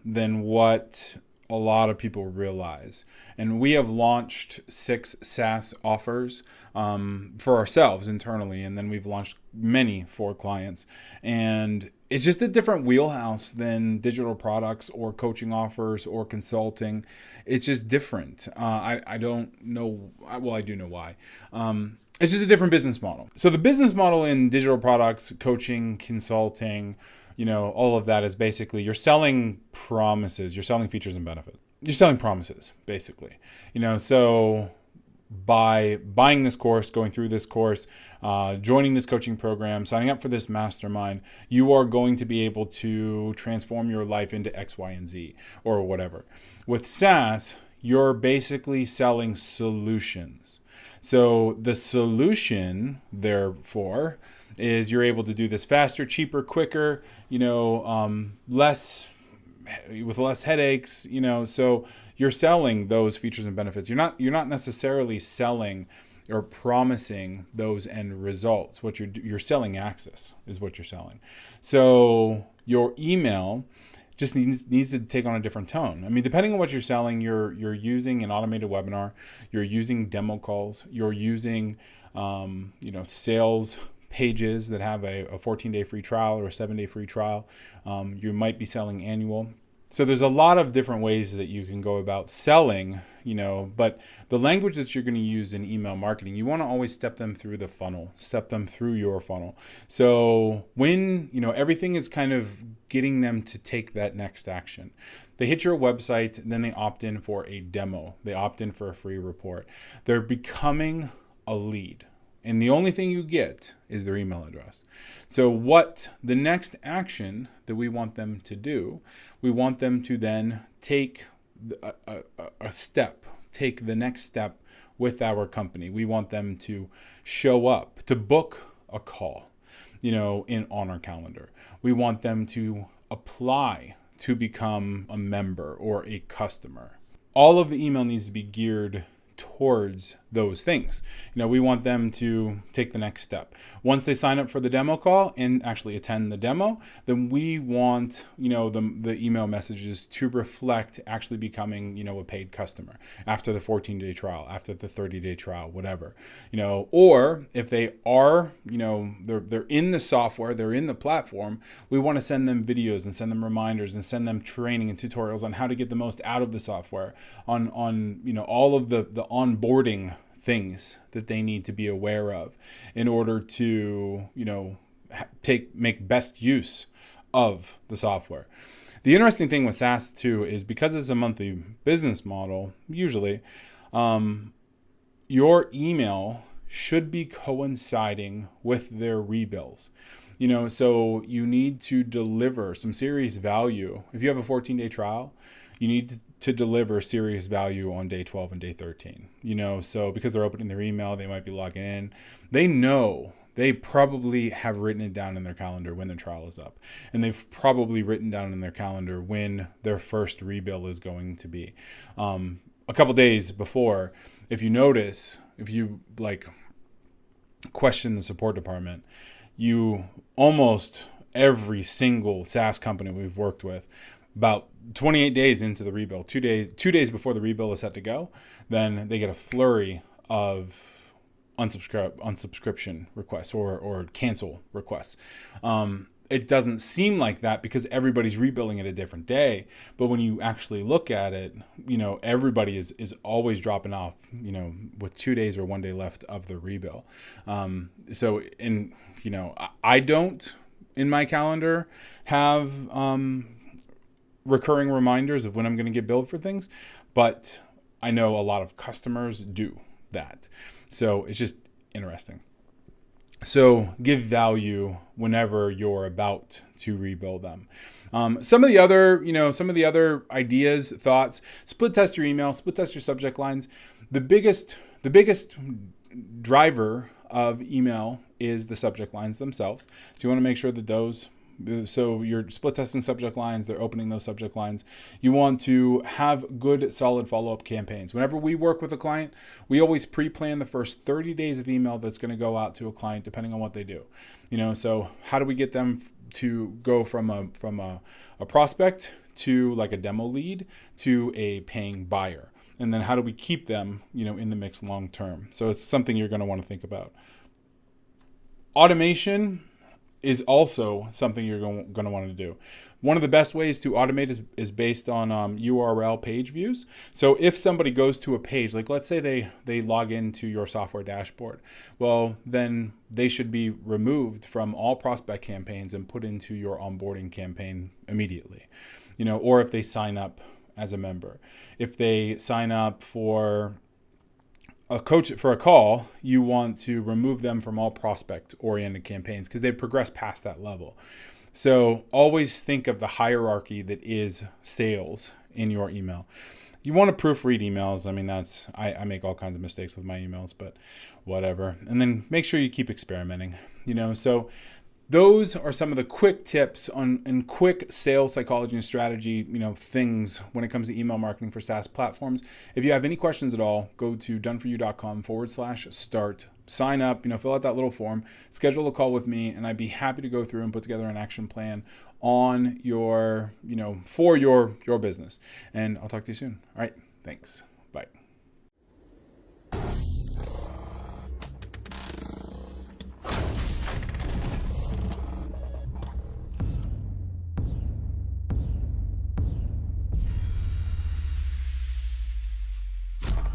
than what a lot of people realize. And we have launched 6 SaaS offers for ourselves internally, and then we've launched many for clients. And it's just a different wheelhouse than digital products or coaching offers or consulting. It's just different. I don't know. Well, I do know why. It's just a different business model. So the business model in digital products, coaching, consulting, all of that is basically you're selling promises, you're selling features and benefits. You're selling promises, basically. So by buying this course, going through this course, joining this coaching program, signing up for this mastermind, you are going to be able to transform your life into X, Y, and Z or whatever. With SaaS, you're basically selling solutions. So the solution, therefore, is you're able to do this faster, cheaper, quicker, less with less headaches, so you're selling those features and benefits. You're not necessarily selling or promising those end results. What you're selling access is what you're selling. So your email just needs to take on a different tone. I mean, depending on what you're selling, you're using an automated webinar, you're using demo calls, you're using sales pages that have a 14-day free trial or a 7-day free trial. You might be selling annual. So there's a lot of different ways that you can go about selling, but the language that you're going to use in email marketing, you want to always step them through the funnel, step them through your funnel. So when, everything is kind of getting them to take that next action. They hit your website, then they opt in for a demo. They opt in for a free report. They're becoming a lead. And the only thing you get is their email address. So what the next action that we want them to do, we want them to then take a step, take the next step with our company. We want them to show up, to book a call, on our calendar. We want them to apply to become a member or a customer. All of the email needs to be geared towards those things. We want them to take the next step. Once they sign up for the demo call and actually attend the demo, then we want, the email messages to reflect actually becoming, a paid customer after the 14-day trial, after the 30-day trial, whatever, or if they are, they're in the software, they're in the platform, we want to send them videos and send them reminders and send them training and tutorials on how to get the most out of the software, on all of the onboarding things that they need to be aware of in order to, make best use of the software. The interesting thing with SaaS too is because it's a monthly business model, usually, your email should be coinciding with their rebills. So you need to deliver some serious value. If you have a 14-day trial, you need to deliver serious value on day 12 and day 13. So because they're opening their email, they might be logging in. They probably have written it down in their calendar when their trial is up. And they've probably written down in their calendar when their first rebill is going to be. A couple days before, if you question the support department, almost every single SaaS company we've worked with, about 28 days into the rebill, 2 days before the rebill is set to go, then they get a flurry of unsubscription requests or cancel requests. It doesn't seem like that because everybody's rebilling at a different day. But when you actually look at it, everybody is always dropping off, with 2 days or 1 day left of the rebill. I don't in my calendar have recurring reminders of when I'm going to get billed for things, but I know a lot of customers do that. So it's just interesting. So give value whenever you're about to rebuild them. Some of the other ideas, thoughts, split test your email, split test your subject lines. The biggest driver of email is the subject lines themselves. So you want to make sure that so you're split testing subject lines, they're opening those subject lines. You want to have good, solid follow-up campaigns. Whenever we work with a client, we always pre-plan the first 30 days of email that's going to go out to a client, depending on what they do. So how do we get them to go from a prospect to like a demo lead to a paying buyer? And then how do we keep them, in the mix long term? So it's something you're going to want to think about. Automation is also something you're going to want to do. One of the best ways to automate is based on URL page views. So if somebody goes to a page, like let's say they log into your software dashboard, well, then they should be removed from all prospect campaigns and put into your onboarding campaign immediately. Or if they sign up as a member. If they sign up for a call, you want to remove them from all prospect-oriented campaigns because they've progressed past that level. So always think of the hierarchy that is sales in your email. You want to proofread emails. I mean, I make all kinds of mistakes with my emails, but whatever. And then make sure you keep experimenting, So those are some of the quick tips and quick sales psychology and strategy, things when it comes to email marketing for SaaS platforms. If you have any questions at all, go to doneforyou.com/start. Sign up, fill out that little form, schedule a call with me, and I'd be happy to go through and put together an action plan on your, for your business. And I'll talk to you soon. All right. Thanks. Bye.